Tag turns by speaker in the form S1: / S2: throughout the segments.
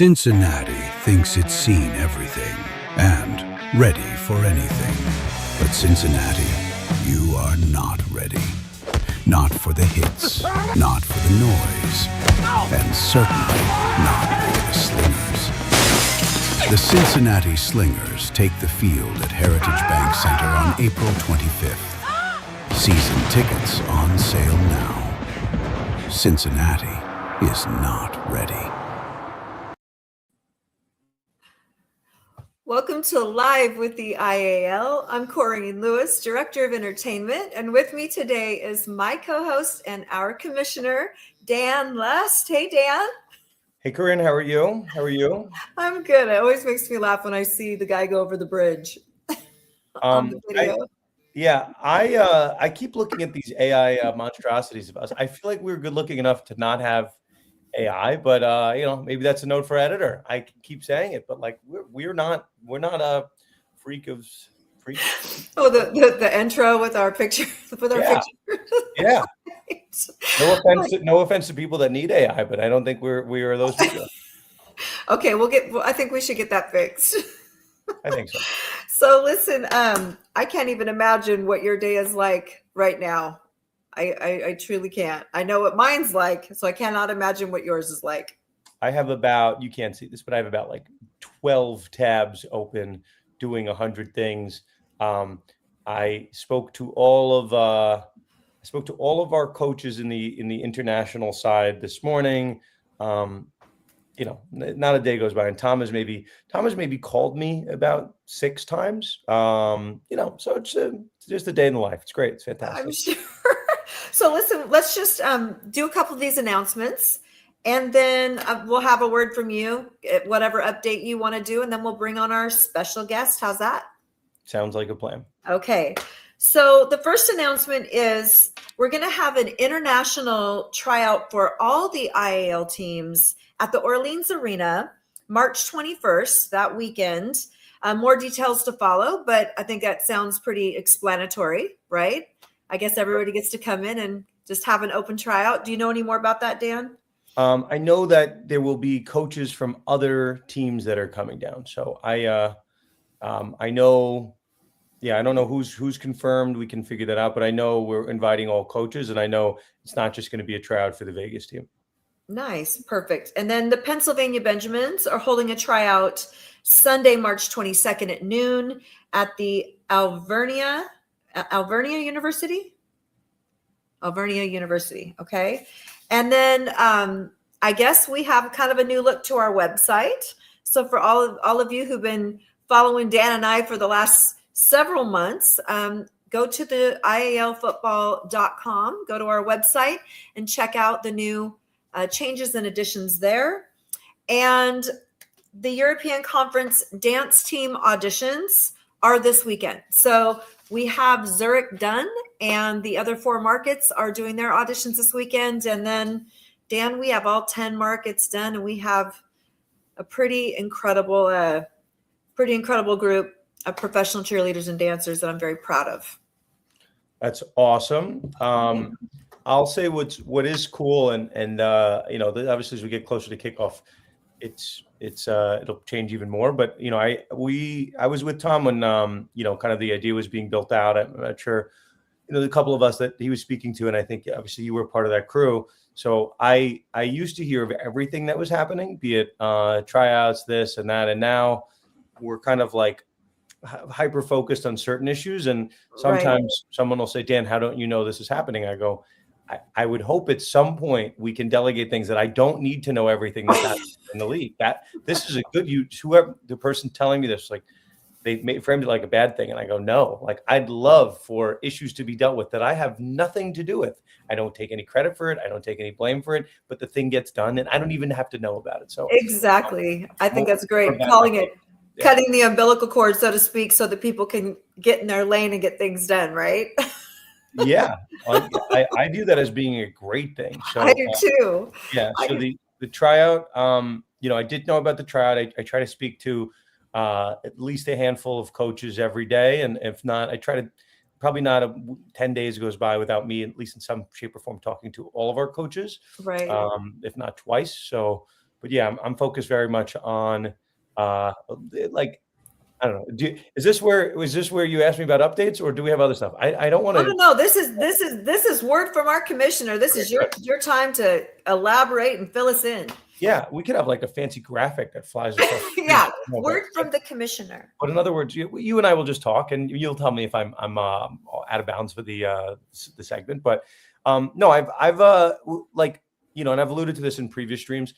S1: Cincinnati thinks it's seen everything and ready for anything. But Cincinnati, you are not ready. Not for the hits, not for the noise, and certainly not for the Slingers. The Cincinnati Slingers take the field at Heritage Bank Center on April 25th. Season tickets on sale now. Cincinnati is not ready.
S2: Welcome to Live with the IAL. I'm Corinne Lewis, Director of Entertainment, and with me today is my co-host and our commissioner, Dan Lust. Hey, Dan.
S3: Hey, Corinne, how are you?
S2: I'm good. It always makes me laugh when I see the guy go over the bridge on the video.
S3: I keep looking at these AI monstrosities of us. I feel like we're good looking enough to not have AI, but maybe that's a note for editor. I keep saying it, but like we're not a freak.
S2: Oh, the intro with our picture, picture.
S3: Yeah. No offense to people that need AI, but I don't think we are those people.
S2: Okay, I think we should get that fixed.
S3: I think so.
S2: So listen, I can't even imagine what your day is like right now. I truly can't. I know what mine's like, so I cannot imagine what yours is like.
S3: I have you can't see this, but I have about like 12 tabs open doing 100 things. I spoke to all of our coaches in the international side this morning. Not a day goes by, and Tom has maybe called me about 6 times. So it's just a day in the life. It's great. It's fantastic.
S2: I'm sure. So listen, let's just do a couple of these announcements, and then we'll have a word from you, whatever update you want to do, and then we'll bring on our special guest. How's that?
S3: Sounds like a plan.
S2: Okay. So the first announcement is we're going to have an international tryout for all the IAL teams at the Orleans Arena, March 21st, that weekend. More details to follow, but I think that sounds pretty explanatory, right? I guess everybody gets to come in and just have an open tryout. Do you know any more about that, Dan?
S3: I know that there will be coaches from other teams that are coming down. So I know. Yeah, I don't know who's confirmed. We can figure that out, but I know we're inviting all coaches, and I know it's not just going to be a tryout for the Vegas team.
S2: Nice, perfect. And then the Pennsylvania Benjamins are holding a tryout Sunday, March 22nd at noon at the Alvernia University. Alvernia University, okay. And then I guess we have kind of a new look to our website. So for all of you who've been following Dan and I for the last several months, go to the IALfootball.com, go to our website and check out the new changes and additions there. And the European Conference dance team auditions are this weekend. So we have Zurich done, and the other 4 markets are doing their auditions this weekend. And then, Dan, we have all 10 markets done, and we have a pretty incredible group of professional cheerleaders and dancers that I'm very proud of.
S3: That's awesome. I'll say what is cool, and obviously as we get closer to kickoff, it'll change even more. But I was with Tom when kind of the idea was being built out. I'm not sure, the couple of us that he was speaking to, and I think obviously you were part of that crew. So I used to hear of everything that was happening, be it tryouts, this and that, and now we're kind of like hyper focused on certain issues. And sometimes someone will say, Dan, how don't you know this is happening? I go, I would hope at some point we can delegate things that I don't need to know everything that's happening in the league. That this is a good use. Whoever the person telling me this, like they framed it like a bad thing. And I go, no, like I'd love for issues to be dealt with that I have nothing to do with. I don't take any credit for it. I don't take any blame for it, but the thing gets done and I don't even have to know about it. So
S2: exactly. I think that's great. Calling it cutting the umbilical cord, so to speak, so that people can get in their lane and get things done, right?
S3: Yeah, I view that as being a great thing. So
S2: I do too.
S3: So the tryout, I did know about the tryout. I try to speak to at least a handful of coaches every day, and if not, I try to probably not 10 days goes by without me, at least in some shape or form, talking to all of our coaches,
S2: right?
S3: If not twice. So yeah, I'm focused very much on like, I don't know. Is this where you asked me about updates, or do we have other stuff? I don't want
S2: Oh,
S3: to.
S2: no, this is word from our commissioner. This is your time to elaborate and fill us in.
S3: Yeah, we could have like a fancy graphic that flies across.
S2: Yeah, word from the commissioner.
S3: But in other words, you and I will just talk, and you'll tell me if I'm out of bounds for the segment. But no, I've like, and I've alluded to this in previous streams.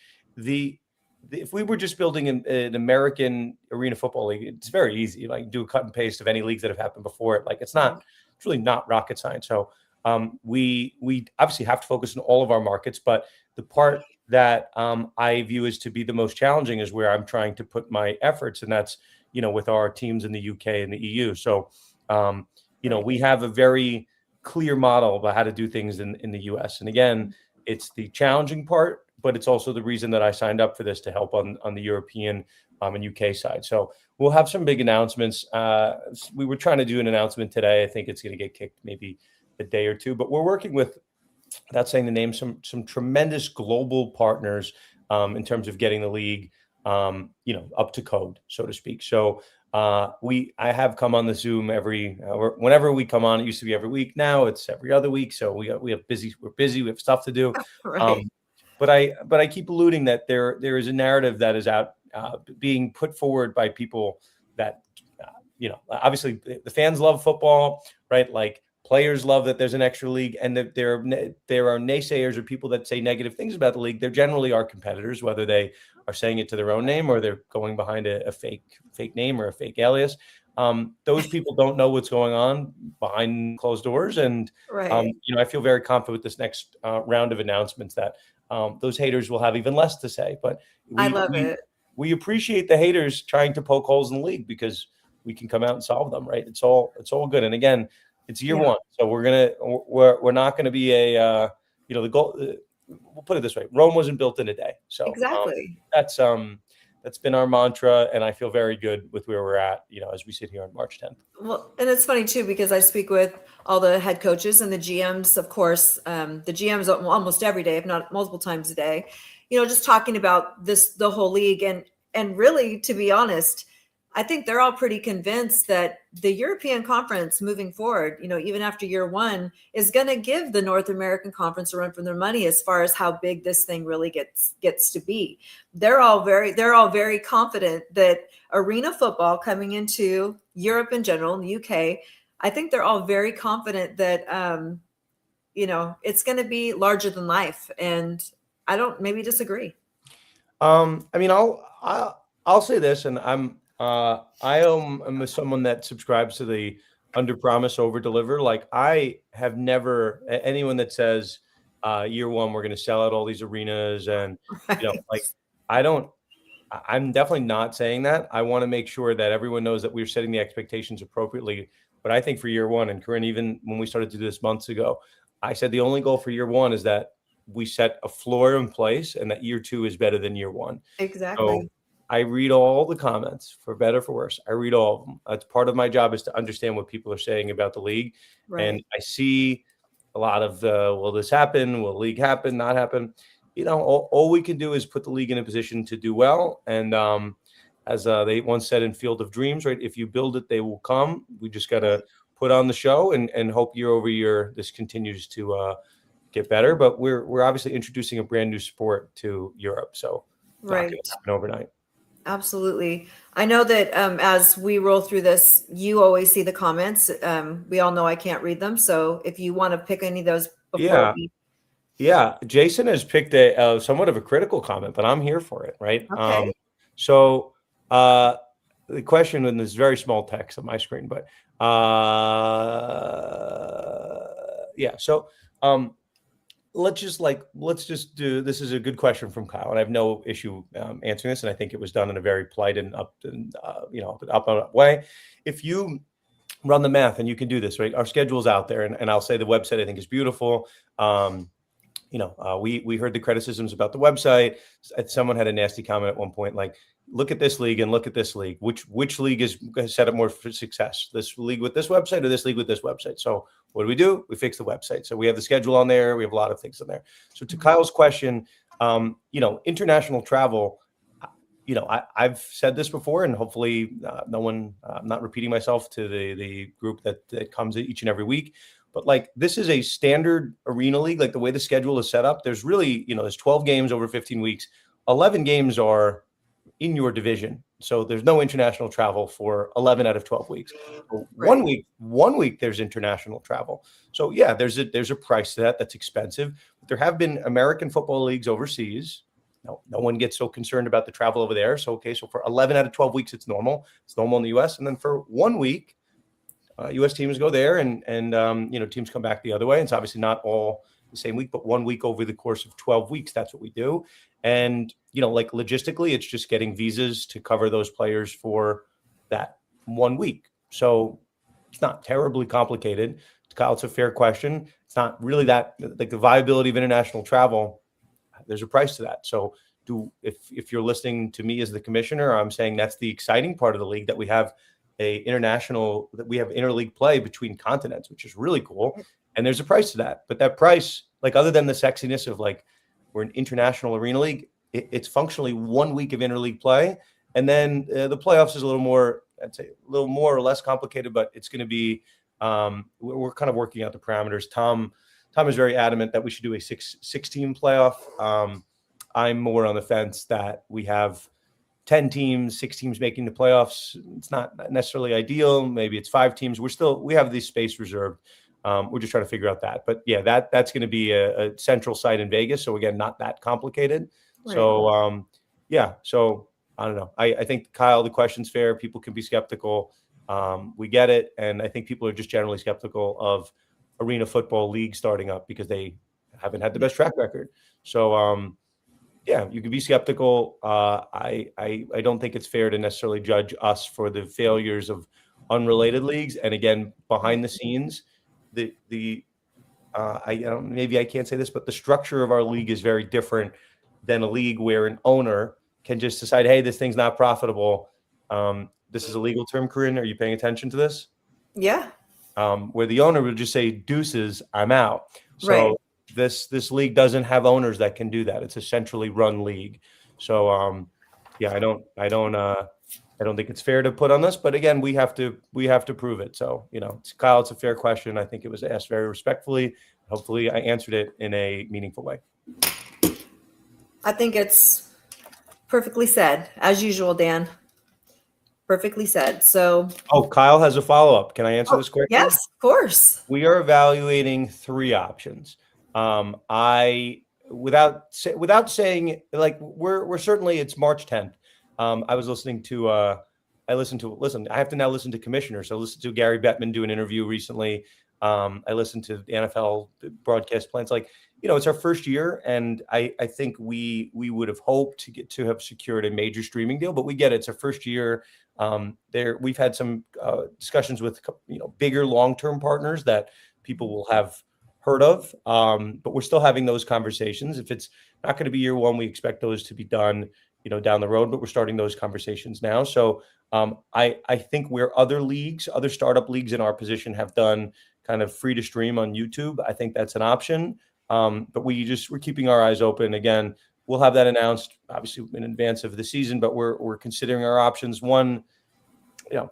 S3: If we were just building an American arena football league, it's very easy. Like, do a cut and paste of any leagues that have happened before it. Like, it's really not rocket science. So we obviously have to focus on all of our markets, but the part that I view as to be the most challenging is where I'm trying to put my efforts, and that's with our teams in the UK and the EU. So we have a very clear model about how to do things in the US. And again, it's the challenging part, but it's also the reason that I signed up for this, to help on the European and UK side. So we'll have some big announcements. We were trying to do an announcement today. I think it's going to get kicked maybe a day or two, but we're working with, without saying the name, some tremendous global partners in terms of getting the league, up to code, so to speak. So I have come on the Zoom whenever we come on. It used to be every week. Now it's every other week. So we're busy. We have stuff to do.
S2: Right.
S3: But I keep alluding that there is a narrative that is out being put forward by people that obviously the fans love football, right? Like, players love that there's an extra league, and that there are naysayers or people that say negative things about the league. They're generally our competitors, whether they are saying it to their own name or they're going behind a fake name or a fake alias. Those people don't know what's going on behind closed doors, and I feel very confident with this next round of announcements that those haters will have even less to say. But
S2: I love it.
S3: We appreciate the haters trying to poke holes in the league, because we can come out and solve them. Right? It's all good. And again, it's year one, so we're not gonna be the goal. We'll put it this way: Rome wasn't built in a day. So
S2: exactly,
S3: that's been our mantra, and I feel very good with where we're at, as we sit here on March 10th.
S2: Well, and it's funny too, because I speak with all the head coaches and the GMs, of course, the GMs almost every day, if not multiple times a day, just talking about the whole league, and really, to be honest, I think they're all pretty convinced that the European Conference moving forward, even after year one, is going to give the North American Conference a run for their money as far as how big this thing really gets to be. They're all very confident that arena football coming into Europe in general, in the UK, I think they're all very confident that it's going to be larger than life, and I don't maybe disagree.
S3: I mean, I'll say this, and I am someone that subscribes to the under promise, over deliver. Like, I have never, anyone that says year one we're going to sell out all these arenas, and I'm definitely not saying that. I want to make sure that everyone knows that we're setting the expectations appropriately. But I think for year one, and Corinne, even when we started to do this months ago, I said the only goal for year one is that we set a floor in place, and that year two is better than year one.
S2: Exactly.
S3: So I read all the comments, for better, for worse. I read all of them. That's part of my job, is to understand what people are saying about the league. Right. And I see a lot of will this happen? Will the league happen? Not happen? All we can do is put the league in a position to do well. And as they once said in Field of Dreams, right? If you build it, they will come. We just got to put on the show and hope year over year this continues to get better. But we're obviously introducing a brand new sport to Europe, so it's not going to happen overnight.
S2: Absolutely. I know that as we roll through this, you always see the comments. We all know I can't read them. So if you want to pick any of those before
S3: Yeah. Jason has picked a somewhat of a critical comment, but I'm here for it, right?
S2: Okay.
S3: So the question in this very small text on my screen, but so let's just do, this is a good question from Kyle, and I have no issue answering this, and I think it was done in a very polite and up way. If you run the math, and you can do this, right? Our schedule's out there, and I'll say the website I think is beautiful. we heard the criticisms about the website. Someone had a nasty comment at one point, like, look at this league and look at this league. Which league is set up more for success? This league with this website or this league with this website? So what do? We fix the website. So we have the schedule on there. We have a lot of things on there. So to Kyle's question, international travel, I've said this before, and hopefully no one, I'm not repeating myself to the group that comes each and every week. But like, this is a standard arena league. Like the way the schedule is set up, there's really, there's 12 games over 15 weeks. 11 games are in your division. So there's no international travel for 11 out of 12 weeks.
S2: Right.
S3: One week there's international travel. So yeah, there's a price to that. That's expensive. But there have been American football leagues overseas. No one gets so concerned about the travel over there. So for 11 out of 12 weeks, it's normal. It's normal in the US. And then for 1 week, U.S. teams go there, and teams come back the other way. It's obviously not all the same week, but 1 week over the course of 12 weeks. That's what we do. And like logistically, it's just getting visas to cover those players for that 1 week. So it's not terribly complicated. Kyle, it's a fair question. It's not really that, like, the viability of international travel. There's a price to that. So if you're listening to me as the commissioner, I'm saying that's the exciting part of the league, that we have that we have interleague play between continents, which is really cool. And there's a price to that. But that price, like, other than the sexiness of, like, we're an international arena league, it's functionally 1 week of interleague play. And then the playoffs is a little more, I'd say a little more or less complicated, but it's going to be, we're kind of working out the parameters. Tom is very adamant that we should do a six-team playoff. I'm more on the fence that we have 10 teams, 6 teams making the playoffs. It's not necessarily ideal. Maybe it's 5 teams. We have this space reserved. We're just trying to figure out that. But yeah, that's going to be a central site in Vegas. So again, not that complicated. Right. So so I don't know. I think, Kyle, the question's fair. People can be skeptical. We get it. And I think people are just generally skeptical of arena football league starting up because they haven't had the best track record. So yeah, you can be skeptical. I don't think it's fair to necessarily judge us for the failures of unrelated leagues. And again, behind the scenes, maybe I can't say this, but the structure of our league is very different than a league where an owner can just decide, hey, this thing's not profitable. This is a legal term, Corinne. Are you paying attention to this?
S2: Yeah.
S3: Where the owner would just say, deuces, I'm out. So
S2: right.
S3: This league doesn't have owners that can do that. It's a centrally run league. So I don't think it's fair to put on this, but again, we have to prove it. So, Kyle, it's a fair question. I think it was asked very respectfully. Hopefully I answered it in a meaningful way.
S2: I think it's perfectly said, as usual, Dan. Perfectly said. So,
S3: Kyle has a follow-up. Can I answer this quickly?
S2: Yes, of course.
S3: We are evaluating 3 options. Without saying, like, we're certainly, it's March 10th. I was listening to, I have to now listen to commissioners. So I listened to Gary Bettman do an interview recently. I listened to the NFL broadcast plans. Like, it's our first year, and I think we would have hoped to have secured a major streaming deal, but we get it. It's our first year. We've had some discussions with bigger long-term partners that people will have heard of, but we're still having those conversations. If it's not going to be year 1, we expect those to be done down the road, but we're starting those conversations now. So I think where other startup leagues in our position have done kind of free to stream on YouTube, I think that's an option. But we're keeping our eyes open. Again, we'll have that announced obviously in advance of the season, but we're considering our options. One,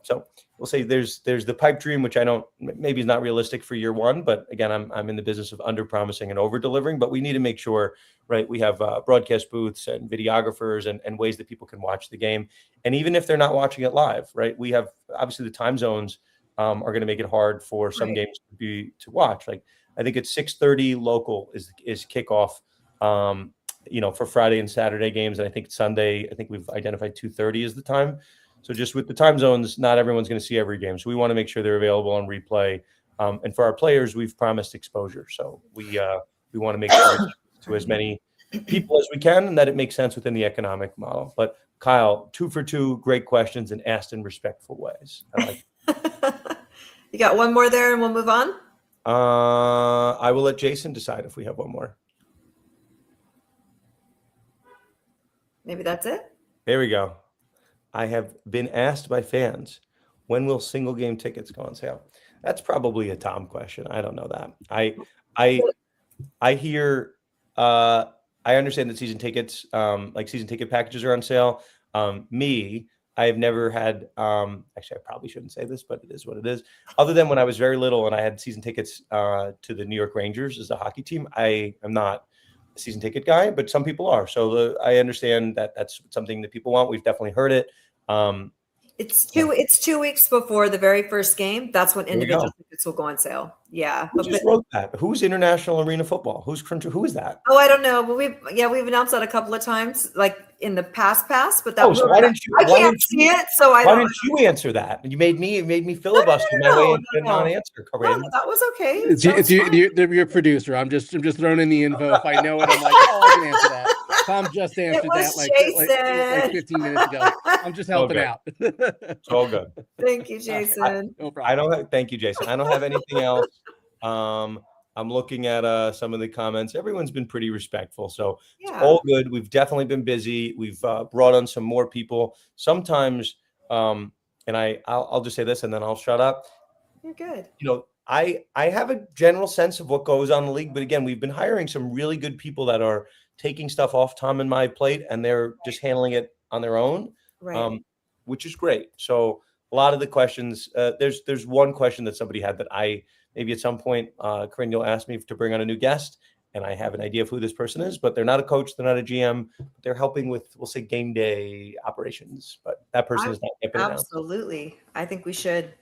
S3: so we'll say there's the pipe dream, which I don't, maybe is not realistic for year 1, but again, I'm in the business of under promising and over delivering, but we need to make sure, right, we have broadcast booths and videographers and ways that people can watch the game. And even if they're not watching it live, right, we have obviously the time zones are going to make it hard for some games to watch. Like, I think it's 6:30 local is kickoff, for Friday and Saturday games. And I think Sunday, we've identified 2:30 is the time. So just with the time zones, not everyone's going to see every game. So we want to make sure they're available on replay. And for our players, we've promised exposure. So we want to make sure to as many people as we can, and that it makes sense within the economic model. But Kyle, 2 for 2, great questions and asked in respectful ways. I like it.
S2: You got one more there and we'll move on?
S3: I will let Jason decide if we have one more.
S2: Maybe that's it.
S3: There we go. I have been asked by fans, when will single game tickets go on sale? That's probably a Tom question. I don't know that. I hear I understand that season tickets, like season ticket packages are on sale. I have never had actually I probably shouldn't say this, but it is what it is. Other than when I was very little and I had season tickets to the New York Rangers as a hockey team, I am not a season ticket guy, but some people are. So I understand that that's something that people want. We've definitely heard it.
S2: It's 2 weeks before the very first game. That's when
S3: There you
S2: individual
S3: go.
S2: tickets will go on sale. Yeah.
S3: Who just wrote that? Who's International Arena Football? Who is that?
S2: Oh, I don't know. But we've announced that a couple of times, like in the past, but that
S3: So why didn't you?
S2: I can't see it, so I
S3: Why
S2: don't.
S3: didn't you answer that? You made me filibuster my way into non-answer,
S2: No,
S3: Corinne.
S2: that was okay.
S4: It's your producer. I'm just throwing in the info. If I know it, I'm like, oh, I can answer that. Tom just answered that like 15 minutes ago. I'm just helping out.
S3: It's all good.
S2: Thank you, Jason.
S4: No problem.
S3: Thank you, Jason. I don't have anything else. I'm looking at some of the comments. Everyone's been pretty respectful, so it's all good. We've definitely been busy. We've brought on some more people. Sometimes, and I'll just say this, and then I'll shut up.
S2: You're good.
S3: I have a general sense of what goes on in the league, but again, we've been hiring some really good people that are taking stuff off Tom and my plate, and they're just handling it on their own,
S2: Right.
S3: Which is great. So a lot of the questions, there's one question that somebody had that maybe at some point, Corinne, you'll ask me to bring on a new guest, and I have an idea of who this person is, but they're not a coach, they're not a GM, they're helping with, we'll say, game day operations, but that person is not yet been announced.
S2: Absolutely. I think we should.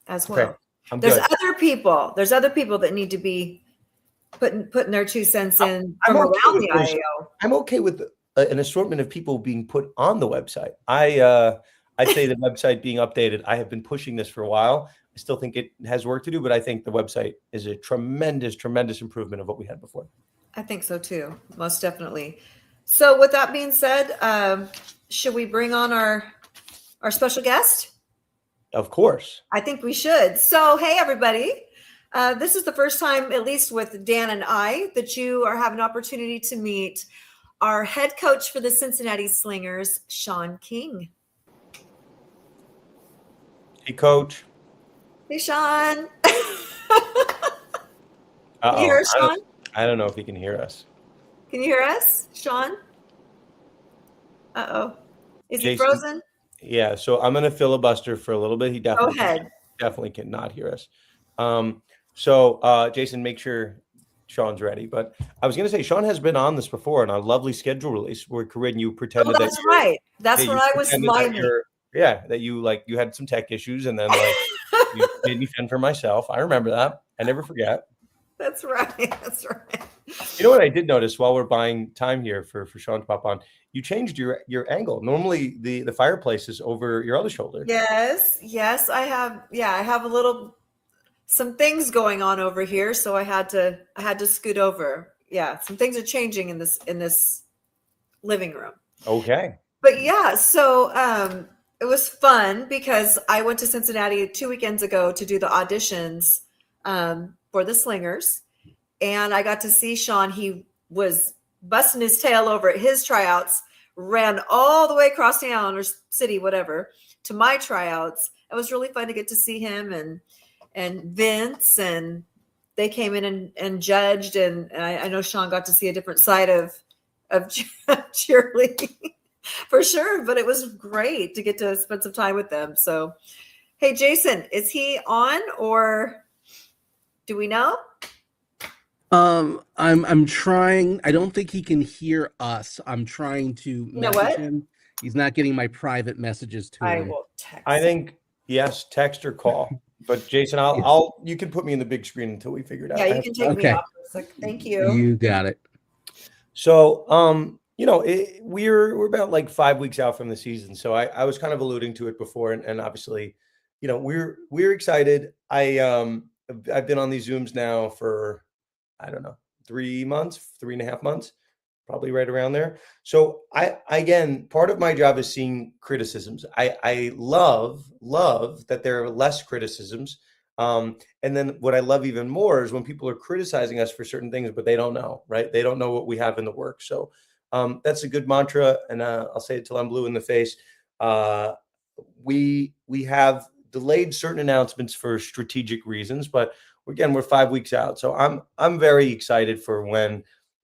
S2: As well.
S3: Okay.
S2: There's other people that need to be putting their 2 cents in from around the IAL.
S3: I'm okay with an assortment of people being put on the website. I'd say the website being updated. I have been pushing this for a while. I still think it has work to do, but I think the website is a tremendous, tremendous improvement of what we had before.
S2: I think so too, most definitely. So with that being said, should we bring on our special guest?
S3: Of course.
S2: I think we should. So, hey, everybody. This is the first time, at least with Dan and I, that you are having an opportunity to meet our head coach for the Cincinnati Slingers, Sean King.
S3: Hey, Coach.
S2: Hey, Sean.
S3: Can
S2: you hear us, Sean?
S3: I don't know if he can hear us.
S2: Can you hear us, Sean? Uh-oh. Is
S3: Jason,
S2: he frozen?
S3: Yeah, so I'm going to filibuster for a little bit. He definitely cannot hear us. So Jason, make sure Sean's ready. But I was going to say, Sean has been on this before in a lovely schedule release where, Corinne, you pretended
S2: that's right. That's when I was smiling.
S3: That you had some tech issues, and then you made me fend for myself. I remember that. I never forget.
S2: That's right. That's right.
S3: You know what I did notice while we're buying time here for Sean to pop on? You changed your angle. Normally the fireplace is over your other shoulder.
S2: Yes, I have. Yeah, I have some things going on over here, so I had to scoot over. Yeah, some things are changing in this living room.
S3: Okay.
S2: But yeah, so it was fun because I went to Cincinnati 2 weekends ago to do the auditions for the Slingers, and I got to see Sean. He was busting his tail over at his tryouts, ran all the way across town or city, whatever, to my tryouts. It was really fun to get to see him and Vince, and they came in and judged. And I know Sean got to see a different side of cheerleading for sure, but it was great to get to spend some time with them. So, hey, Jason, is he on, or do we know?
S4: I'm trying. I don't think he can hear us. I'm trying to message him. He's not getting my private messages to him.
S2: I will text.
S3: I think yes, text or call. But Jason, you can put me in the big screen until we figure it out.
S2: Yeah, you can take me off. Thank you.
S4: You got it.
S3: So, we're about like 5 weeks out from the season. So I was kind of alluding to it before, and obviously, we're excited. I've been on these Zooms now for, I don't know, 3.5 months, probably right around there. So again, part of my job is seeing criticisms. I love that there are less criticisms. And then what I love even more is when people are criticizing us for certain things, but they don't know, right? They don't know what we have in the works. So that's a good mantra, and I'll say it till I'm blue in the face. We have delayed certain announcements for strategic reasons, but again, we're 5 weeks out. So I'm very excited for when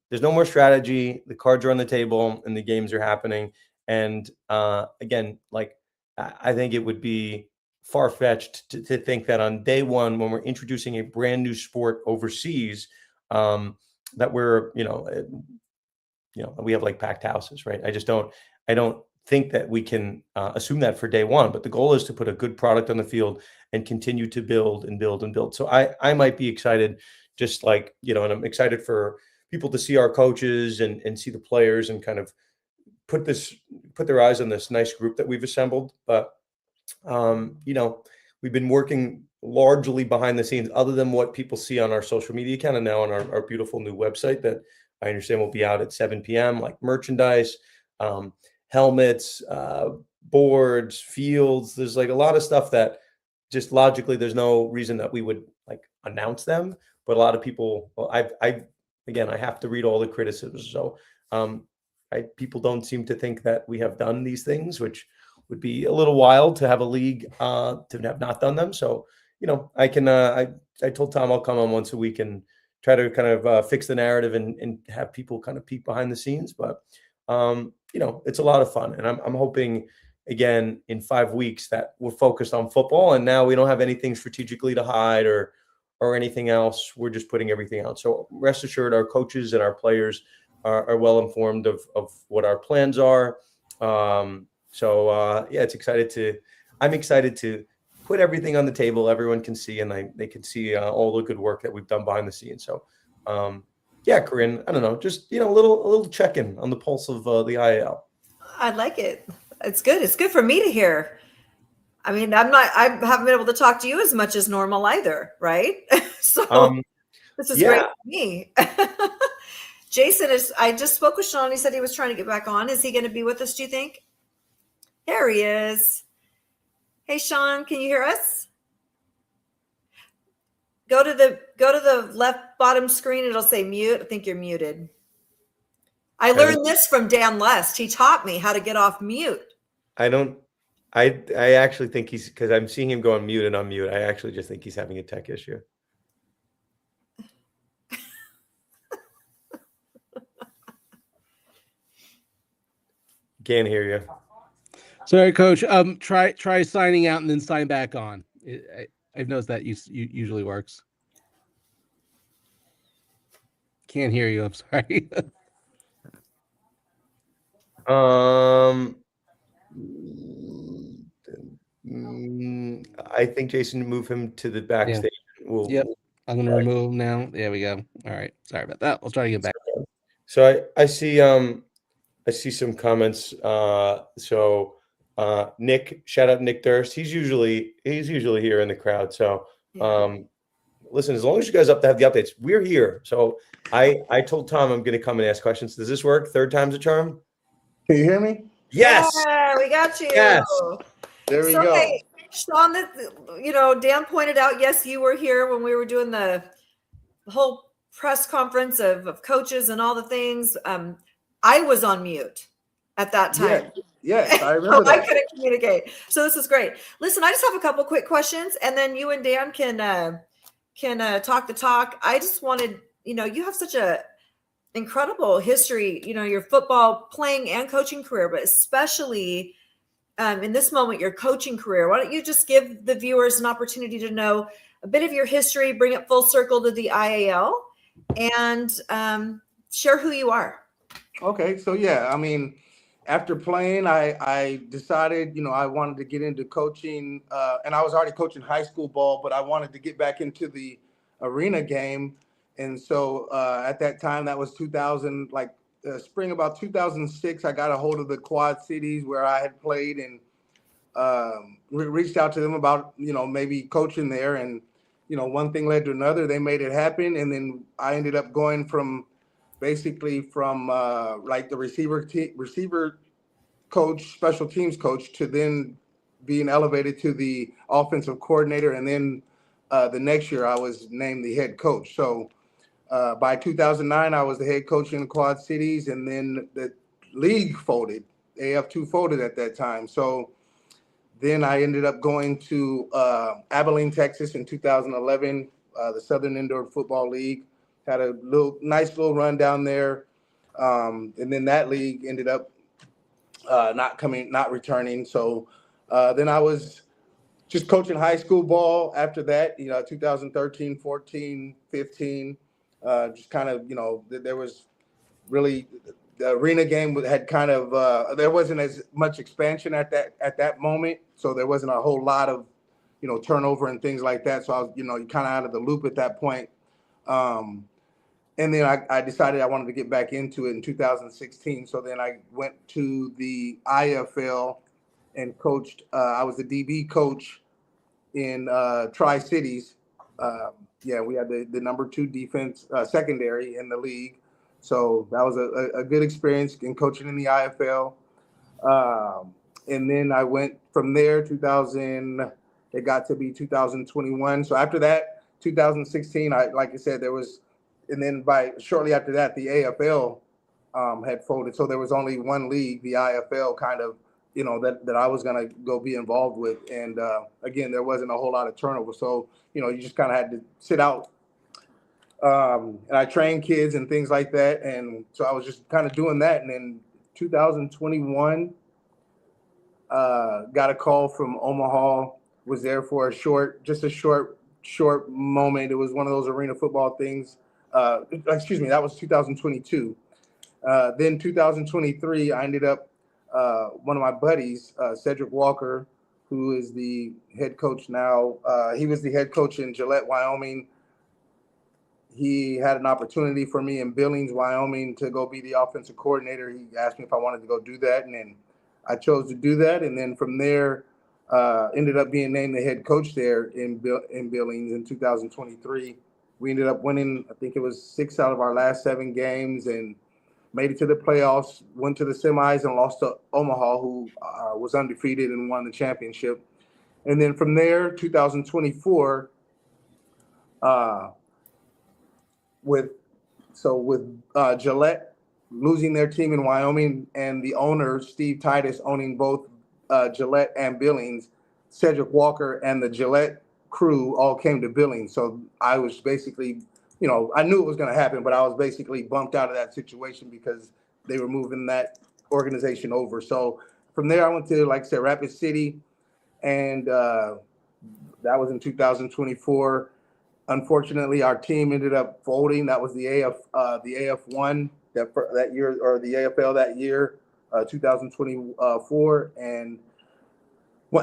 S3: there's no more strategy, the cards are on the table, and the games are happening. And again, like I think it would be far-fetched to think that on day one, when we're introducing a brand new sport overseas, that we're we have like packed houses, right? I don't think that we can assume that for day one, but the goal is to put a good product on the field and continue to build and build and build. So I might be excited, just like, and I'm excited for people to see our coaches and see the players and kind of put their eyes on this nice group that we've assembled. But, we've been working largely behind the scenes, other than what people see on our social media account and now on our beautiful new website that I understand will be out at 7 p.m., like merchandise, helmets, boards, fields. There's like a lot of stuff that just logically, there's no reason that we would like announce them. But a lot of people, well, I have to read all the criticisms. So people don't seem to think that we have done these things, which would be a little wild to have a league to have not done them. So, I can, I told Tom I'll come on once a week and try to kind of fix the narrative and have people kind of peek behind the scenes. But, it's a lot of fun. And I'm hoping, again, in 5 weeks that we're focused on football, and now we don't have anything strategically to hide or anything else. We're just putting everything out. So rest assured, our coaches and our players are well informed of what our plans are. I'm excited to put everything on the table. Everyone can see, and they can see all the good work that we've done behind the scenes. So, Corinne, I don't know, just, a little check-in on the pulse of the IAL.
S2: I like it. It's good. It's good for me to hear. I mean, I haven't been able to talk to you as much as normal either, right? So this is great for me. Jason I just spoke with Sean. He said he was trying to get back on. Is he going to be with us, do you think? There he is. Hey, Sean, can you hear us? Go to the left bottom screen. It'll say mute. I think you're muted. I learned this from Dan Lest. He taught me how to get off mute.
S3: I actually think because I'm seeing him go on mute and unmute. I actually just think he's having a tech issue. Can't hear you.
S4: Sorry, Coach. Try signing out and then sign back on. I've noticed that usually works. Can't hear you. I'm sorry.
S3: I think Jason, move him to the backstage.
S4: Yeah. I'm going to remove him now. There we go. All right. Sorry about that. I'll try to get back.
S3: So I see some comments. Nick, shout out Nick Durst. He's usually here in the crowd. So listen, as long as you guys have the updates, we're here. So I told Tom I'm going to come and ask questions. Does this work? Third time's a charm?
S5: Can you hear me?
S3: Yes.
S2: Yeah, we got you.
S3: Yes.
S5: There we go.
S2: Hey, Sean, Dan pointed out, yes, you were here when we were doing the whole press conference of coaches and all the things. I was on mute at that time.
S5: Yes, I remember
S2: I couldn't communicate. So this is great. Listen, I just have a couple quick questions, and then you and Dan can talk the talk. I just wanted, you have such a incredible history, your football playing and coaching career, but especially in this moment, your coaching career. Why don't you just give the viewers an opportunity to know a bit of your history, bring it full circle to the IAL, and share who you are.
S5: Okay, so I mean, after playing, I decided, I wanted to get into coaching, and I was already coaching high school ball, but I wanted to get back into the arena game. And so at that time, that was 2000, spring about 2006, I got a hold of the Quad Cities where I had played and reached out to them about, maybe coaching there. And, one thing led to another. They made it happen. And then I ended up going from the receiver coach, special teams coach, to then being elevated to the offensive coordinator. And then the next year I was named the head coach. So by 2009, I was the head coach in the Quad Cities. And then league folded. AF2 folded at that time. So then I ended up going to Abilene, Texas in 2011, the Southern Indoor Football League. Had a nice little run down there. And then that league ended up not returning. So then I was just coaching high school ball after that, 2013, 14, 15, just kind of, there was really the arena game had kind of there wasn't as much expansion at that moment, so there wasn't a whole lot of turnover and things like that. So I was kind of out of the loop at that point. And then I decided I wanted to get back into it in 2016. So then I went to the IFL and coached. I was the DB coach in Tri-Cities. We had the number 2 defense secondary in the league. So that was a good experience in coaching in the IFL. And then I went from there, it got to be 2021. So after that, 2016, like I said, and then shortly after that, the AFL had folded. So there was only one league, the IFL, kind of, that I was going to go be involved with. And again, there wasn't a whole lot of turnover. So, you just kind of had to sit out. And I trained kids and things like that. And so I was just kind of doing that. And then 2021, got a call from Omaha, was there for a short moment. It was one of those arena football things. That was 2022. Then 2023, I ended up, one of my buddies, Cedric Walker, who is the head coach now. He was the head coach in Gillette, Wyoming. He had an opportunity for me in Billings, Wyoming, to go be the offensive coordinator. He asked me if I wanted to go do that, and then I chose to do that. And then from there, ended up being named the head coach there in Billings in 2023. We ended up winning, I think it was 6 out of our last 7 games, and made it to the playoffs, went to the semis and lost to Omaha, who was undefeated and won the championship. And then from there, 2024, with Gillette losing their team in Wyoming and the owner, Steve Titus, owning both Gillette and Billings, Cedric Walker and the Gillette crew all came to Billings. So I was basically, I knew it was going to happen, but I was basically bumped out of that situation because they were moving that organization over. So from there, I went to, like I said, Rapid City, and that was in 2024. Unfortunately, our team ended up folding. That was the AF1 that year, or the AFL that year, 2024. And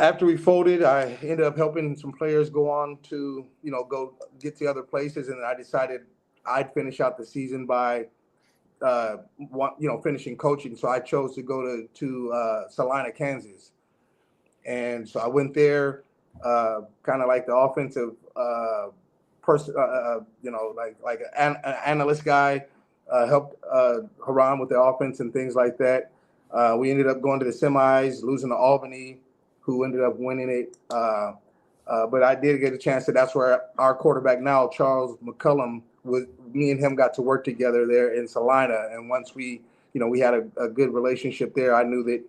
S5: after we folded, I ended up helping some players go on to, go get to other places. And I decided I'd finish out the season by, finishing coaching. So I chose to go to Salina, Kansas. And so I went there, kind of like the offensive person, like an analyst guy, helped Haran with the offense and things like that. We ended up going to the semis, losing to Albany, who ended up winning it. But I did get a chance that's where our quarterback now, Charles McCullum, me and him got to work together there in Salina. And once we had a good relationship there, I knew that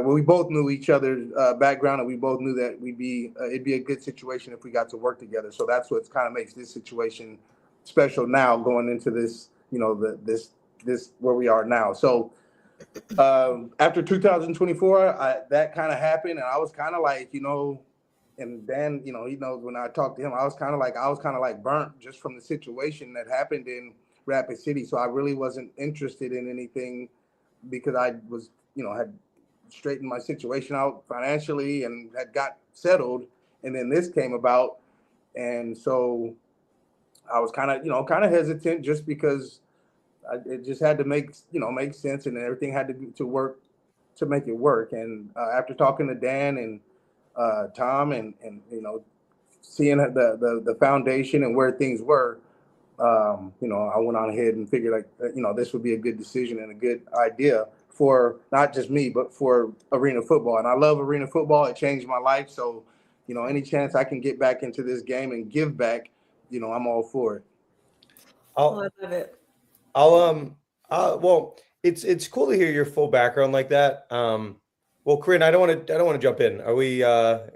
S5: we both knew each other's background, and we both knew that it'd be a good situation if we got to work together. So that's what kind of makes this situation special now, going into this, this where we are now. So after 2024, that kind of happened, and I was kind of like, and Dan, he knows when I talked to him, I was kind of like burnt just from the situation that happened in Rapid City. So I really wasn't interested in anything, because I was, had straightened my situation out financially and had got settled. And then this came about. And so I was kind of hesitant, just because it just had to make sense, and everything had to work to make it work. And after talking to Dan and Tom and seeing the foundation and where things were, I went on ahead and figured this would be a good decision and a good idea for not just me, but for arena football. And I love arena football. It changed my life. So, any chance I can get back into this game and give back, I'm all for it.
S2: I love it.
S3: Well, it's cool to hear your full background like that. Well, Corinne, I don't want to jump in. Are we?
S2: No,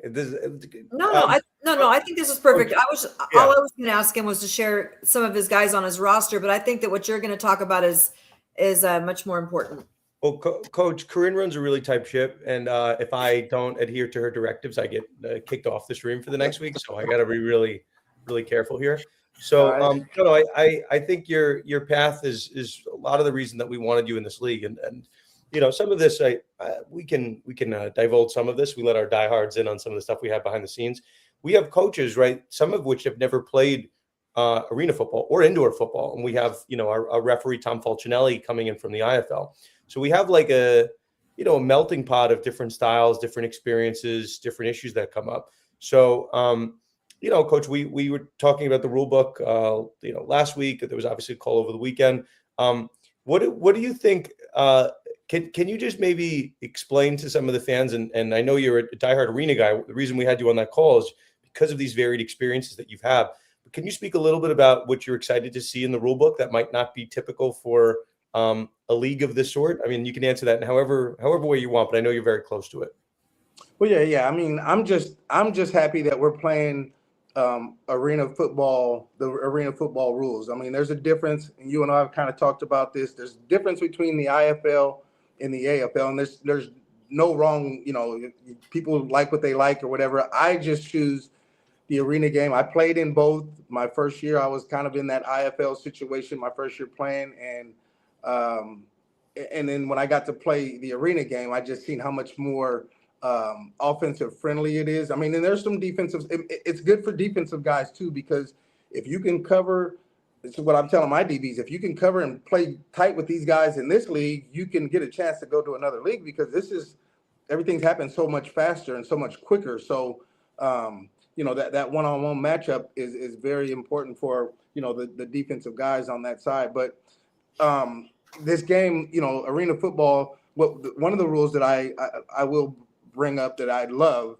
S2: I think this is perfect. All I was going to ask him was to share some of his guys on his roster, but I think that what you're going to talk about is much more important.
S3: Well, Coach, Corinne runs a really tight ship, and if I don't adhere to her directives, I get kicked off the stream for the next week. So I got to be really, really careful here. So, I think your path is a lot of the reason that we wanted you in this league, and some of this we can divulge some of this. We let our diehards in on some of the stuff we have behind the scenes. We have coaches, right? Some of which have never played arena football or indoor football, and we have our referee Tom Falcinelli coming in from the IFL. So we have like a melting pot of different styles, different experiences, different issues that come up. So, Coach, we were talking about the rule book, last week. There was obviously a call over the weekend. What do you think? Can you just maybe explain to some of the fans? And I know you're a diehard arena guy. The reason we had you on that call is because of these varied experiences that you've had. But can you speak a little bit about what you're excited to see in the rule book that might not be typical for a league of this sort? I mean, you can answer that in however way you want, but I know you're very close to it.
S5: Well, yeah. I mean, I'm just happy that we're playing arena football, the arena football rules. I mean, there's a difference, and you and I have kind of talked about this. There's a difference between the IFL and the AFL, and there's no wrong. People like what they like or whatever. I just choose the arena game. I played in both. My first year, I was kind of in that IFL situation. My first year playing, and then when I got to play the arena game, I just seen how much more offensive friendly it is. I mean, and there's some defensive. It's good for defensive guys too, because if you can cover, this is what I'm telling my DBs. If you can cover and play tight with these guys in this league, you can get a chance to go to another league, because everything's happened so much faster and so much quicker. So, that one-on-one matchup is very important for the defensive guys on that side. But this game, arena football. One of the rules that I will bring up that I love,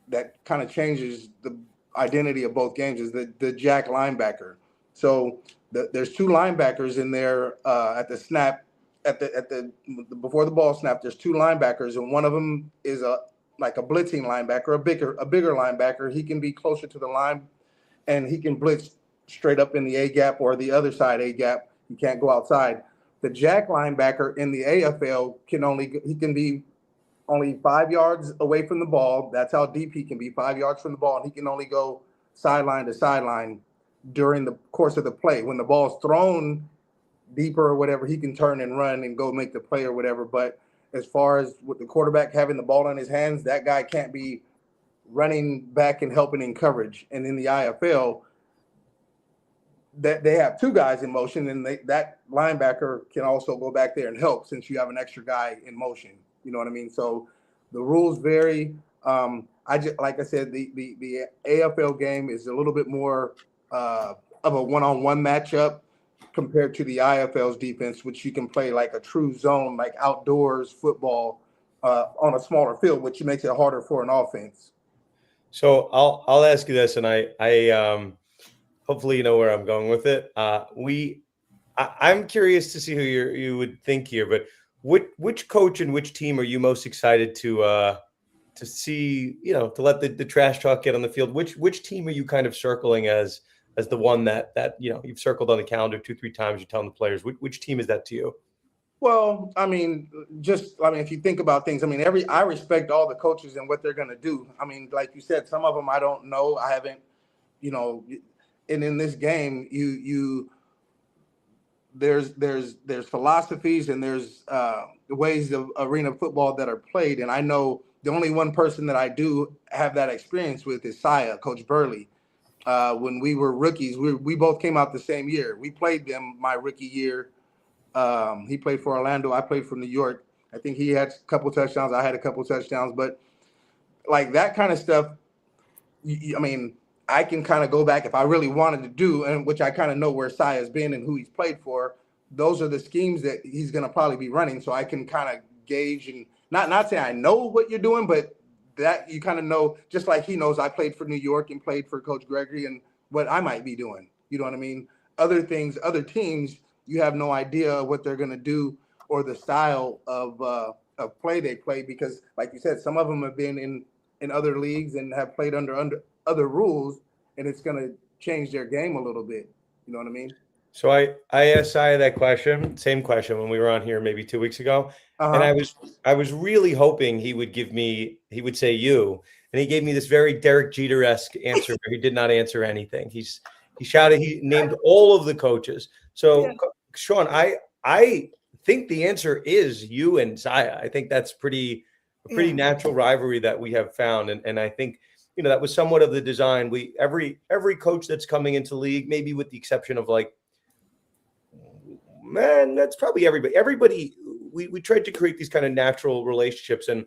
S5: that kind of changes the identity of both games, is the jack linebacker. So there's two linebackers in there at the snap, before the ball snap. There's two linebackers, and one of them is like a blitzing linebacker, a bigger linebacker. He can be closer to the line, and he can blitz straight up in the A gap or the other side A gap. He can't go outside. The jack linebacker in the AFL can be only 5 yards away from the ball. That's how deep he can be, 5 yards from the ball, and he can only go sideline to sideline during the course of the play. When the ball's thrown deeper or whatever, he can turn and run and go make the play or whatever. But as far as with the quarterback having the ball in his hands, that guy can't be running back and helping in coverage. And in the IFL, that they have two guys in motion, and that linebacker can also go back there and help, since you have an extra guy in motion. You know what I mean? So the rules vary. Like I said, the AFL game is a little bit more of a one-on-one matchup compared to the IFL's defense, which you can play like a true zone, like outdoors football on a smaller field, which makes it harder for an offense.
S3: So I'll ask you this, and I hopefully you know where I'm going with it. I'm curious to see who you would think here, but which coach and which team are you most excited to see? To let the trash talk get on the field. Which team are you kind of circling as the one that you've circled on the calendar 2-3 times? You're telling the players which team is that to you?
S5: Well, I mean, if you think about things, I mean, I respect all the coaches and what they're going to do. I mean, like you said, some of them I don't know. I haven't, and in this game, there's philosophies and there's ways of arena football that are played. And I know the only one person that I do have that experience with is Coach Burley. When we were rookies, we both came out the same year. We played them my rookie year. He played for Orlando. I played for New York. I think he had a couple touchdowns. I had a couple touchdowns. But like that kind of stuff, I mean, I can kind of go back if I really wanted to do, and which I kind of know where Sia's been and who he's played for. Those are the schemes that he's going to probably be running. So I can kind of gauge and not say I know what you're doing, but that you kind of know, just like he knows I played for New York and played for Coach Gregory and what I might be doing. You know what I mean? Other things, other teams, you have no idea what they're going to do or the style of play they play, because like you said, some of them have been in other leagues and have played under other rules, and it's going to change their game a little bit. You know what I mean?
S3: So I asked Saya that question, same question when we were on here maybe 2 weeks ago, and
S5: Uh-huh.
S3: I was really hoping he would say you, and he gave me this very Derek Jeter-esque answer where he did not answer anything. He named all of the coaches. So
S2: Yeah.
S3: Sean, I think the answer is you and Saya. I think that's a pretty
S2: Yeah.
S3: natural rivalry that we have found, and I think that was somewhat of the design. Every coach that's coming into league, maybe with the exception of like. Man, that's probably everybody. Everybody, we tried to create these kind of natural relationships, and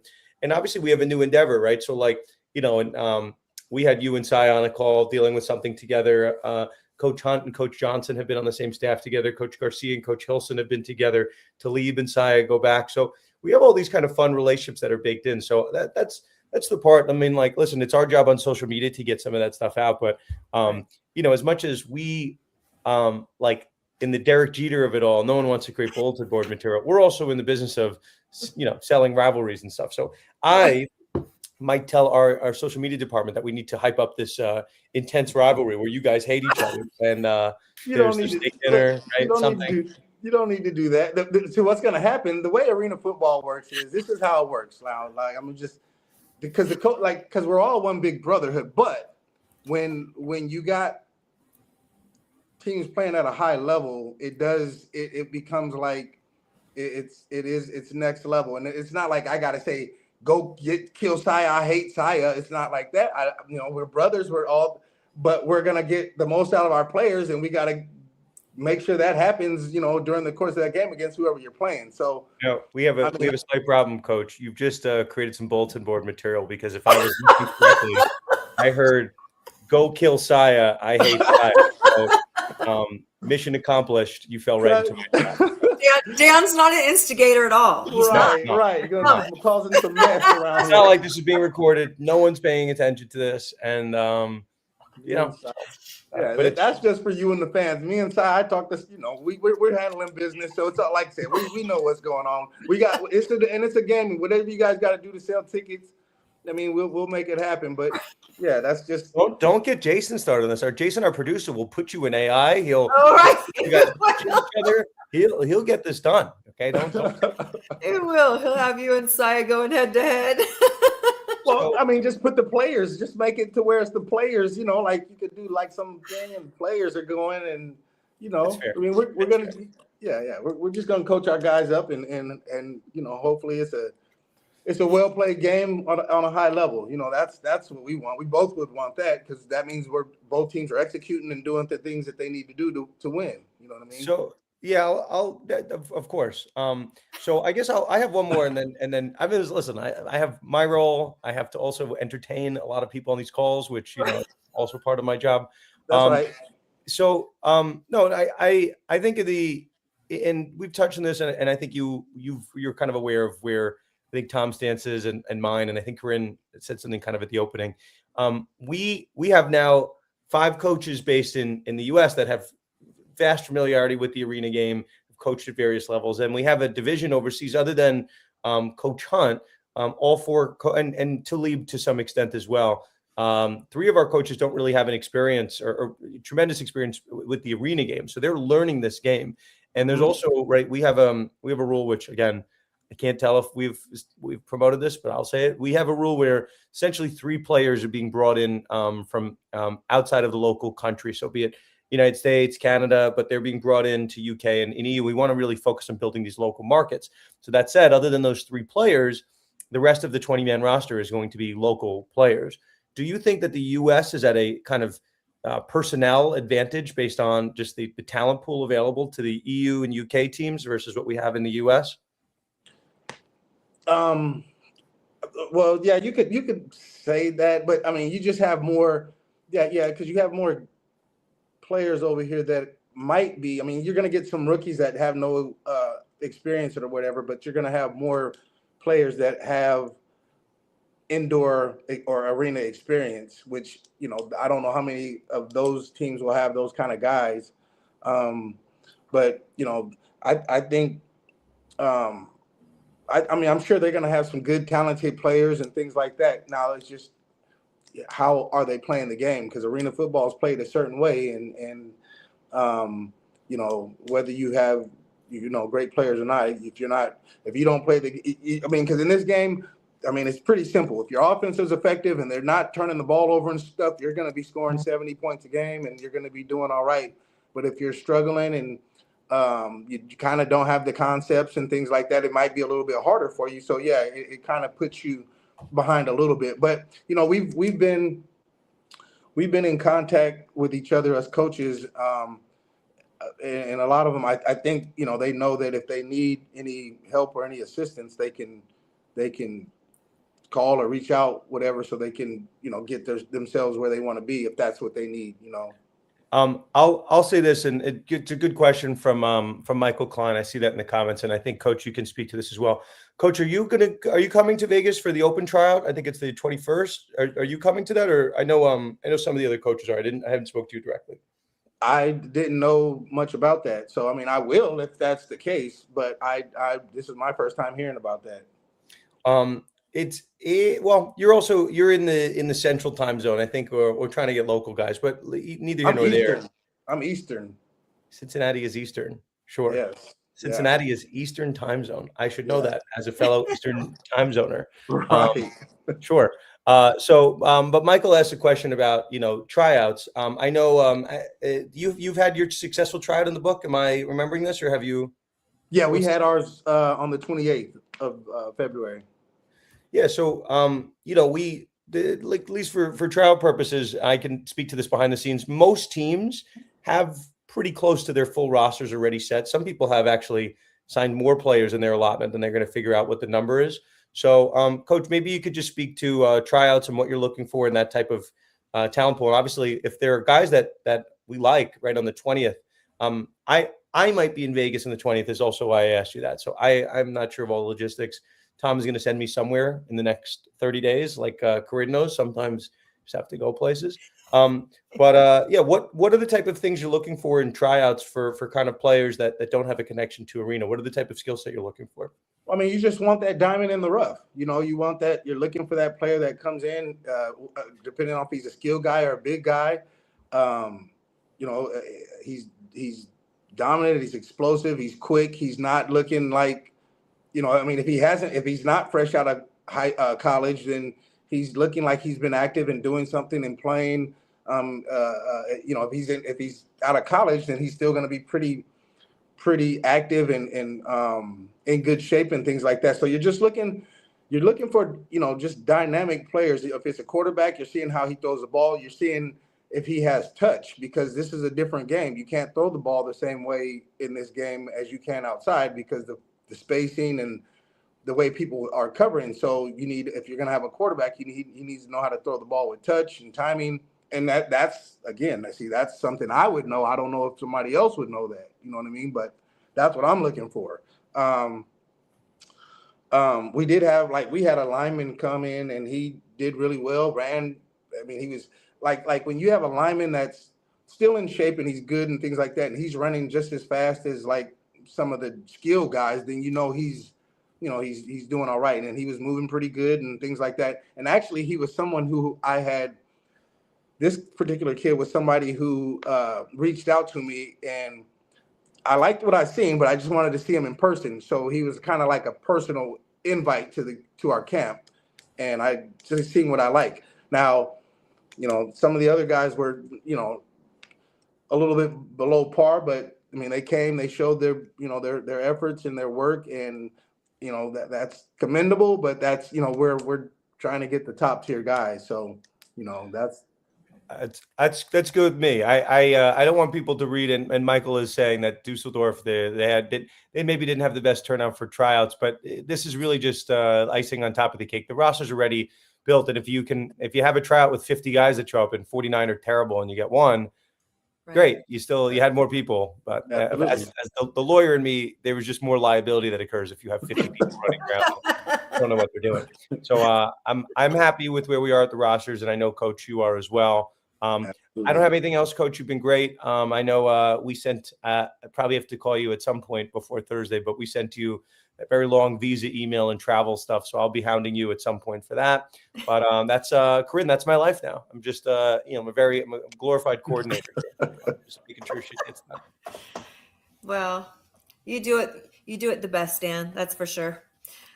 S3: obviously we have a new endeavor, right? So like and we had you and Cy on a call dealing with something together. Coach Hunt and Coach Johnson have been on the same staff together. Coach Garcia and Coach Hilson have been together. Talib and Saya go back. So we have all these kind of fun relationships that are baked in. So that's the part. I mean, like, listen, it's our job on social media to get some of that stuff out, but as much as we like. In the Derek Jeter of it all, no one wants to create bulletin board material. We're also in the business of, selling rivalries and stuff. So I might tell our social media department that we need to hype up this intense rivalry where you guys hate each other and
S5: You
S3: there's
S5: don't
S3: a
S5: need
S3: steak
S5: to,
S3: dinner, right?
S5: you don't need to do that. So what's going to happen? The way arena football works is this is how it works. Now, like I'm just because because we're all one big brotherhood. But when you got teams playing at a high level, it becomes like it's next level, and it's not like I gotta say go kill Saya. I hate Saya. It's not like that. We're brothers. But we're gonna get the most out of our players, and we gotta make sure that happens. During the course of that game against whoever you're playing. So
S3: we have a slight problem, Coach. You've just created some bulletin board material because if I was listening correctly, I heard go kill Saya. I hate Saya. So, mission accomplished. You fell right into my trap.
S2: Dan's not an instigator at all. He's not.
S5: Right. You're gonna be causing some mess around
S3: It's
S5: here.
S3: not like this is being recorded. No one's paying attention to this, and
S5: but that's just for you and the fans. Me and Sai, I talk to we're handling business, so it's all like I said. We know what's going on. It's a game. Whatever you guys got to do to sell tickets, I mean, we'll make it happen. But yeah, that's just
S3: don't get Jason started on this. Our producer, will put you in AI. He'll you guys each other. He'll get this done. Okay, don't.
S2: He will. He'll have you and Saya going head to head.
S5: Well, I mean, just put the players. Just make it to where it's the players. Like you could do like some damn players are going, and I mean, we're gonna. We're just gonna coach our guys up, and hopefully it's a well played game on a high level. That's what we want. We both would want that because that means both teams are executing and doing the things that they need to do to win. You know what I mean?
S3: So yeah, I'll of course. So I guess I have one more, and then I mean, listen, I have my role. I have to also entertain a lot of people on these calls, which is also part of my job.
S5: That's right.
S3: So no, I think and we've touched on this, and I think you're kind of aware of where I think Tom's stance is and mine, and I think Corinne said something kind of at the opening. We have now 5 coaches based in the U.S. that have vast familiarity with the arena game, coached at various levels, and we have a division overseas other than Coach Hunt. All 4 and Talib to some extent as well. 3 of our coaches don't really have an experience or tremendous experience with the arena game, so they're learning this game. And there's also we have a rule which again I can't tell if we've promoted this, but I'll say it. We have a rule where essentially 3 players are being brought in from outside of the local country, so be it United States, Canada, but they're being brought into UK and in EU. We want to really focus on building these local markets. So that said, other than those 3 players, the rest of the 20-man roster is going to be local players. Do you think that the U.S. is at a kind of personnel advantage based on just the talent pool available to the EU and UK teams versus what we have in the U.S.?
S5: Well, yeah, you could say that, but I mean, you just have more, because you have more players over here that might be. I mean, you're going to get some rookies that have no experience or whatever, but you're going to have more players that have indoor or arena experience, which I don't know how many of those teams will have those kind of guys, but I think I mean, I'm sure they're going to have some good, talented players and things like that. Now it's just how are they playing the game? Because arena football is played a certain way, and you know, whether you have great players or not, if you don't play I mean, because in this game, I mean, it's pretty simple. If your offense is effective and they're not turning the ball over and stuff, you're going to be scoring 70 points a game and you're going to be doing all right. But if you're struggling and you kind of don't have the concepts and things like that, it might be a little bit harder for you. So yeah, it kind of puts you behind a little bit. But you know, we've been in contact with each other as coaches, and a lot of them, I think, you know, they know that if they need any help or any assistance, they can call or reach out, whatever, so they can, you know, get themselves where they want to be if that's what they need, you know.
S3: I'll say this, and it's a good question from Michael Klein. I see that in the comments, and I think, Coach, you can speak to this as well. Coach, are you coming to Vegas for the open tryout? I think it's the 21st. Are you coming to that? Or I know some of the other coaches are. I haven't spoke to you directly.
S5: I didn't know much about that, so I mean, I will if that's the case. But this is my first time hearing about that.
S3: Well, you're in the central time zone. I think we're trying to get local guys, but neither here nor there.
S5: I'm Eastern.
S3: Cincinnati is Eastern. Sure.
S5: Yes.
S3: Cincinnati is Eastern time zone. I should know that as a fellow Eastern time zoner.
S5: Right.
S3: Sure. But Michael asked a question about, you know, tryouts. I know you've had your successful tryout in the book. Am I remembering this, or have you?
S5: Yeah, we had ours on the 28th of February.
S3: Yeah. So, you know, like, at least for trial purposes, I can speak to this behind the scenes. Most teams have pretty close to their full rosters already set. Some people have actually signed more players in their allotment than they're going to figure out what the number is. So, Coach, maybe you could just speak to tryouts and what you're looking for in that type of talent pool. And obviously, if there are guys that we like right on the 20th, I might be in Vegas on the 20th is also why I asked you that. So I'm not sure of all the logistics. Tom is going to send me somewhere in the next 30 days, like Corinne knows. Sometimes you just have to go places. What are the type of things you're looking for in tryouts for kind of players that don't have a connection to arena? What are the type of skill set you're looking for?
S5: I mean, you just want that diamond in the rough. You know, you want that. You're looking for that player that comes in, depending on if he's a skill guy or a big guy. You know, he's dominant. He's explosive. He's quick. He's not looking like, you know, I mean, if he's not fresh out of college, then he's looking like he's been active and doing something and playing. You know, if he's out of college, then he's still going to be pretty active and in good shape and things like that. So you're looking for, you know, just dynamic players. If it's a quarterback, you're seeing how he throws the ball. You're seeing if he has touch, because this is a different game. You can't throw the ball the same way in this game as you can outside because the spacing and the way people are covering. So if you're going to have a quarterback, he needs to know how to throw the ball with touch and timing. And that's something I would know. I don't know if somebody else would know that, you know what I mean? But that's what I'm looking for. We had a lineman come in and he did really well, he was like when you have a lineman that's still in shape and he's good and things like that, and he's running just as fast as like some of the skill guys, then he's doing all right. And he was moving pretty good and things like that. And actually he was someone who this particular kid was somebody who reached out to me, and I liked what I seen, but I just wanted to see him in person. So he was kind of like a personal invite to our camp, and I just seen what I like. Now, you know, some of the other guys were, you know, a little bit below par, but I mean, they came, they showed their efforts and their work, and you know that's commendable. But that's, you know, we're trying to get the top tier guys, so you know that's
S3: good with me. I don't want people to read, and Michael is saying that Dusseldorf they maybe didn't have the best turnout for tryouts, but this is really just icing on top of the cake. The roster's already built, and if you have a tryout with 50 guys that show up and 49 are terrible and you get one, right, great. You had more people, but as the lawyer in me, there was just more liability that occurs if you have 50 people running around. I don't know what they're doing. So I'm happy with where we are at the rosters, and I know, Coach, you are as well. I don't have anything else, Coach. You've been great. I know we sent, I probably have to call you at some point before Thursday, but we sent you very long visa, email, and travel stuff. So I'll be hounding you at some point for that. But that's Corinne. That's my life now. I'm just I'm a glorified coordinator. Just making sure shit gets done.
S2: Well, you do it. You do it the best, Dan. That's for sure.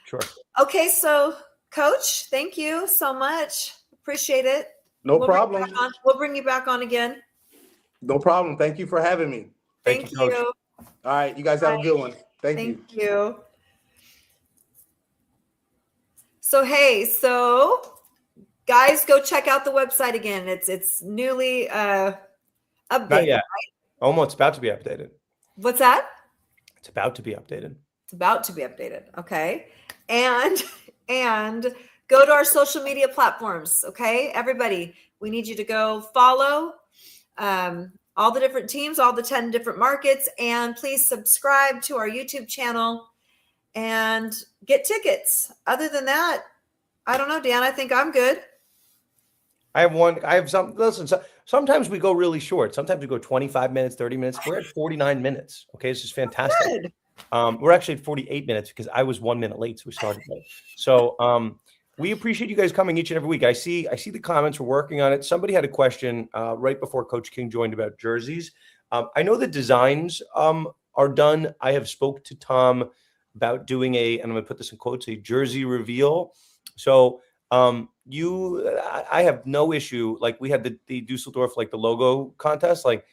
S3: Sure.
S2: Okay, so Coach, thank you so much. Appreciate it.
S5: No problem.
S2: We'll bring you back on again.
S5: No problem. Thank you for having me.
S3: Thank you, Coach.
S5: All right. You guys have a good one. Thank you.
S2: So guys, go check out the website again. It's newly updated.
S3: Not yet. Almost. It's about to be updated.
S2: What's that?
S3: It's about to be updated.
S2: It's about to be updated. Okay. And go to our social media platforms. Okay. Everybody, we need you to go follow all the different teams, all the 10 different markets, and please subscribe to our YouTube channel and get tickets. Other than that, I don't know, Dan, I think I'm good.
S3: Listen, sometimes we go really short. Sometimes we go 25 minutes, 30 minutes. We're at 49 minutes. Okay. This is fantastic.
S2: Good.
S3: We're actually at 48 minutes because I was 1 minute late. So we started late. So we appreciate you guys coming each and every week. I see the comments. We're working on it. Somebody had a question right before Coach King joined about jerseys. I know the designs are done. I have spoke to Tom about doing and I'm going to put this in quotes, a jersey reveal. So I have no issue. Like we had the Dusseldorf, like the logo contest. Like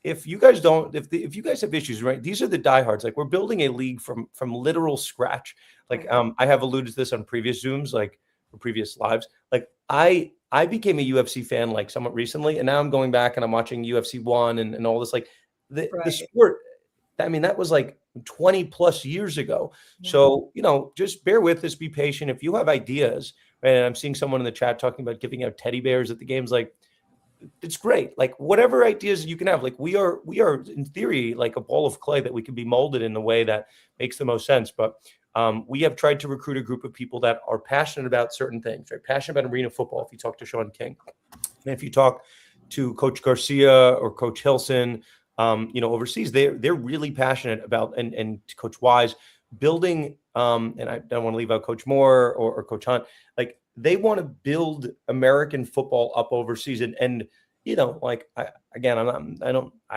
S3: if you guys have issues, right? These are the diehards. Like we're building a league from literal scratch. Like I have alluded to this on previous Zooms, like or previous lives. Like I became a UFC fan like somewhat recently, and now I'm going back and I'm watching UFC 1 and all this. Like the sport. I mean, that was like 20 plus years ago. Yeah. So, just bear with us, be patient. If you have ideas, right, and I'm seeing someone in the chat talking about giving out teddy bears at the games, like it's great. Like whatever ideas you can have, like we are in theory, like a ball of clay that we can be molded in the way that makes the most sense. But we have tried to recruit a group of people that are passionate about certain things, right? Passionate about arena football. If you talk to Sean King, and if you talk to Coach Garcia or Coach Hilson, overseas, they're really passionate about, and Coach Wise building, and I don't want to leave out Coach Moore or Coach Hunt, like they want to build American football up overseas. And I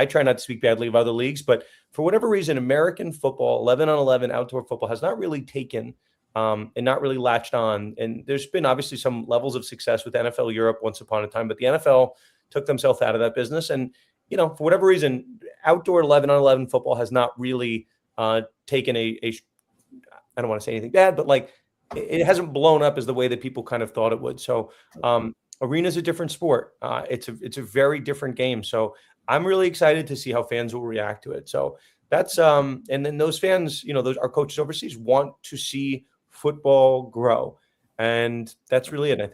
S3: try not to speak badly of other leagues, but for whatever reason, American football, 11-on-11 outdoor football has not really taken and not really latched on. And there's been obviously some levels of success with NFL Europe once upon a time, but the NFL took themselves out of that business. And for whatever reason, outdoor 11-on-11 football has not really taken I don't want to say anything bad, but like it hasn't blown up as the way that people kind of thought it would. So arena is a different sport. It's a very different game. So I'm really excited to see how fans will react to it. So that's and then those fans, our coaches overseas want to see football grow, and that's really it. I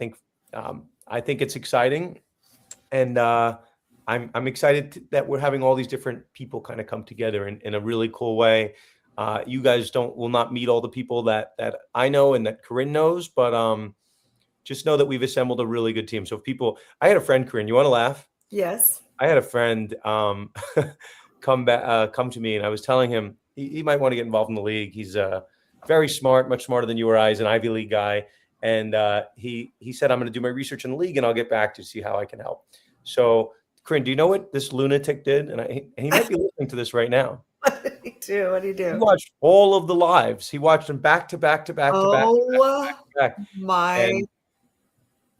S3: think it's exciting, and I'm excited that we're having all these different people kind of come together in a really cool way. You guys will not meet all the people that I know and that Corinne knows, but just know that we've assembled a really good team. So I had a friend, Corinne, you want to laugh?
S2: Yes.
S3: I had a friend come to me, and I was telling him he might want to get involved in the league. He's very smart, much smarter than you or I. He's an Ivy League guy. And he said, I'm going to do my research in the league and I'll get back to see how I can help. So Corinne, do you know what this lunatic did? And he might be listening to this right now.
S2: What did he do? What did he do?
S3: He watched all of the lives. He watched them back to back to back to back.
S2: Oh my!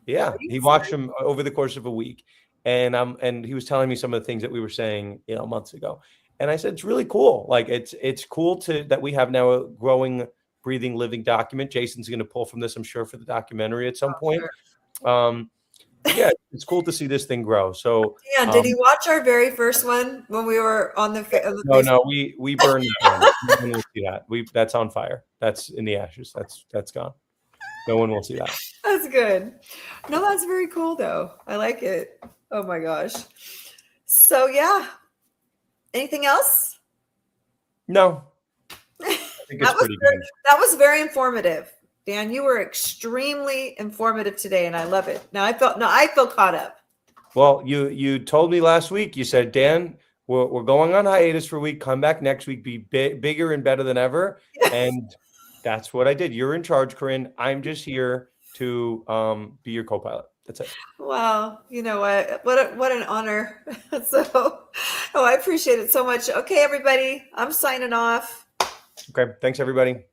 S3: Yeah, he watched them over the course of a week, and he was telling me some of the things that we were saying, months ago. And I said, it's really cool. Like it's cool that we have now a growing, breathing, living document. Jason's going to pull from this, I'm sure, for the documentary at some point. Sure. Yeah, it's cool to see this thing grow. So,
S2: yeah, did he watch our very first one when we were on the?
S3: No, we burned that one. No one will see that. That's on fire. That's in the ashes. That's gone. No one will see that.
S2: That's good. No, that's very cool though. I like it. Oh my gosh. So yeah. Anything else?
S3: No. I think it's pretty good.
S2: That was very informative. Dan, you were extremely informative today, and I love it. Now I feel caught up.
S3: Well, you told me last week. You said, Dan, we're going on hiatus for a week. Come back next week, be bigger and better than ever. Yes. And That's what I did. You're in charge, Corinne. I'm just here to be your co-pilot. That's it.
S2: Wow. You know what an honor. So, I appreciate it so much. Okay, everybody, I'm signing off.
S3: Okay. Thanks, everybody.